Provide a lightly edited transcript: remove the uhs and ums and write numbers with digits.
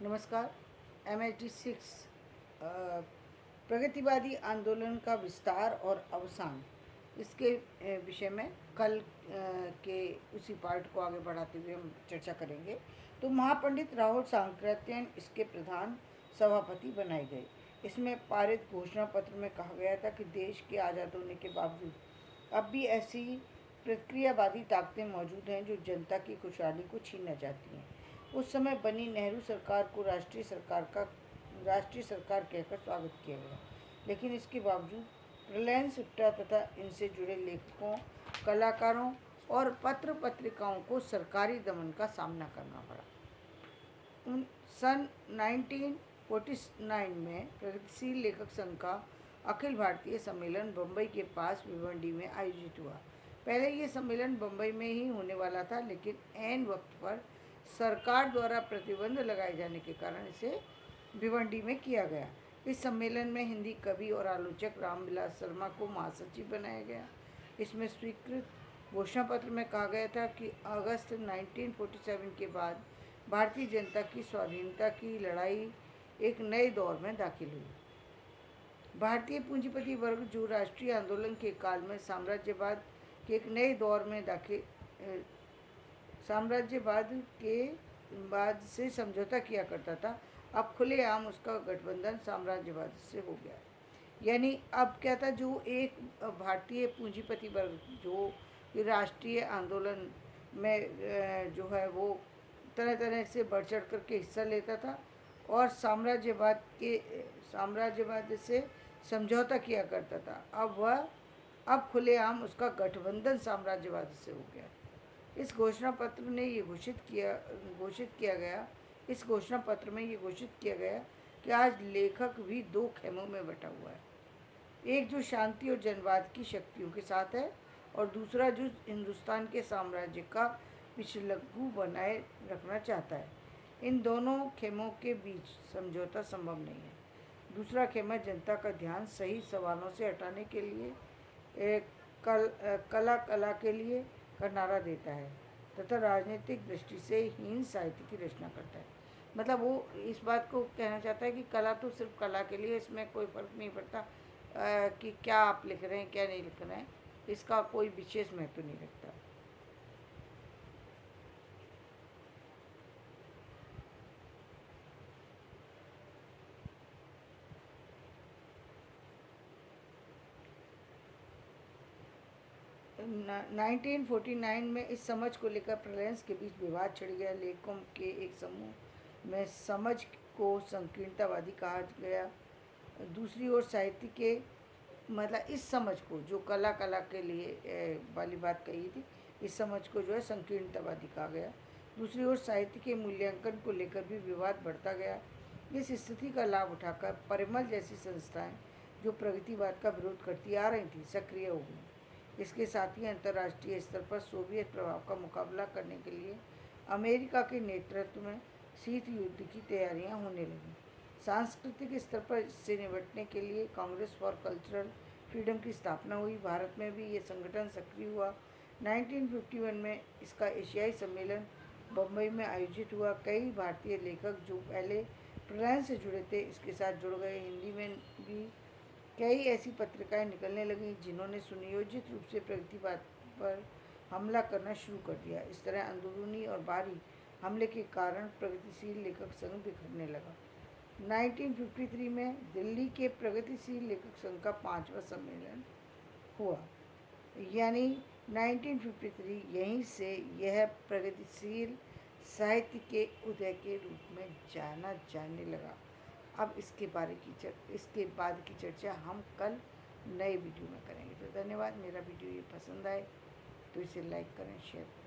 नमस्कार। MH6 प्रगतिवादी आंदोलन का विस्तार और अवसान, इसके विषय में कल के उसी पार्ट को आगे बढ़ाते हुए हम चर्चा करेंगे। तो महापंडित राहुल सांकृत्यायन इसके प्रधान सभापति बनाए गए। इसमें पारित घोषणा पत्र में कहा गया था कि देश के आज़ाद होने के बावजूद अब भी ऐसी प्रतिक्रियावादी ताकतें मौजूद हैं जो जनता की खुशहाली को छीनना चाहती हैं। उस समय बनी नेहरू सरकार को राष्ट्रीय सरकार कहकर स्वागत किया गया, लेकिन इसके बावजूद रिलायंस इप्टा तथा इनसे जुड़े लेखकों, कलाकारों और पत्र पत्रिकाओं को सरकारी दमन का सामना करना पड़ा। सन 1949 में प्रगतिशील लेखक संघ का अखिल भारतीय सम्मेलन बम्बई के पास भिवंडी में आयोजित हुआ। पहले ये सम्मेलन बम्बई में ही होने वाला था, लेकिन ऐन वक्त पर सरकार द्वारा प्रतिबंध लगाए जाने के कारण इसे भिवंडी में किया गया। इस सम्मेलन में हिंदी कवि और आलोचक रामविलास शर्मा को महासचिव बनाया गया। इसमें स्वीकृत घोषणा पत्र में कहा गया था कि अगस्त 1947 के बाद भारतीय जनता की स्वाधीनता की लड़ाई एक नए दौर में दाखिल हुई। भारतीय पूंजीपति वर्ग जो राष्ट्रीय आंदोलन के काल में साम्राज्यवाद के एक नए दौर में साम्राज्यवाद के बाद से समझौता किया करता था, अब खुलेआम उसका गठबंधन साम्राज्यवाद से हो गया। यानी अब क्या था, जो एक भारतीय पूंजीपति वर्ग जो राष्ट्रीय आंदोलन में जो है वो तरह तरह से बढ़ चढ़ करके हिस्सा लेता था और साम्राज्यवाद से समझौता किया करता था, अब खुलेआम उसका गठबंधन साम्राज्यवाद से हो गया। इस घोषणा पत्र में ये घोषित किया गया कि आज लेखक भी दो खेमों में बटा हुआ है। एक जो शांति और जनवाद की शक्तियों के साथ है और दूसरा जो हिंदुस्तान के साम्राज्य का पिछलग्गू बनाए रखना चाहता है। इन दोनों खेमों के बीच समझौता संभव नहीं है। दूसरा खेमा जनता का ध्यान सही सवालों से हटाने के लिए कला के लिए का नारा देता है तथा राजनीतिक दृष्टि से हीन साहित्य की रचना करता है। मतलब वो इस बात को कहना चाहता है कि कला तो सिर्फ कला के लिए, इसमें कोई फर्क नहीं पड़ता कि क्या आप लिख रहे हैं क्या नहीं लिख रहे हैं, इसका कोई विशेष महत्व नहीं रखता। 1949 में इस समझ को लेकर रिलायंस के बीच विवाद छिड़ गया। लेखकों के एक समूह में समझ को संकीर्णतावादी कहा गया। दूसरी ओर साहित्य के मतलब इस समझ को जो कला के लिए वाली बात कही थी, इस समझ को जो है संकीर्णतावादी कहा गया। दूसरी ओर साहित्य के मूल्यांकन को लेकर भी विवाद बढ़ता गया। इस स्थिति का लाभ उठाकर परिमल जैसी संस्थाएं जो प्रगतिवाद का विरोध करती आ रही थी सक्रिय हो गई। इसके साथ ही अंतर्राष्ट्रीय स्तर पर सोवियत प्रभाव का मुकाबला करने के लिए अमेरिका के नेतृत्व में शीत युद्ध की तैयारियां होने लगीं। सांस्कृतिक स्तर पर इससे निपटने के लिए कांग्रेस फॉर कल्चरल फ्रीडम की स्थापना हुई। भारत में भी ये संगठन सक्रिय हुआ। 1951 में इसका एशियाई सम्मेलन बम्बई में आयोजित हुआ। कई भारतीय लेखक जो पहले रिलायंस से जुड़े थे इसके साथ जुड़ गए। हिंदी में भी कई ऐसी पत्रिकाएं निकलने लगीं जिन्होंने सुनियोजित रूप से प्रगतिवाद पर हमला करना शुरू कर दिया। इस तरह अंदरूनी और बाहरी हमले के कारण प्रगतिशील लेखक संघ बिखरने लगा। 1953 में दिल्ली के प्रगतिशील लेखक संघ का 5वां सम्मेलन हुआ। यानी 1953 यहीं से यह प्रगतिशील साहित्य के उदय के रूप में जाना जाने लगा। अब इसके बाद की चर्चा हम कल नए वीडियो में करेंगे। तो धन्यवाद। मेरा वीडियो ये पसंद आए तो इसे लाइक करें, शेयर करें।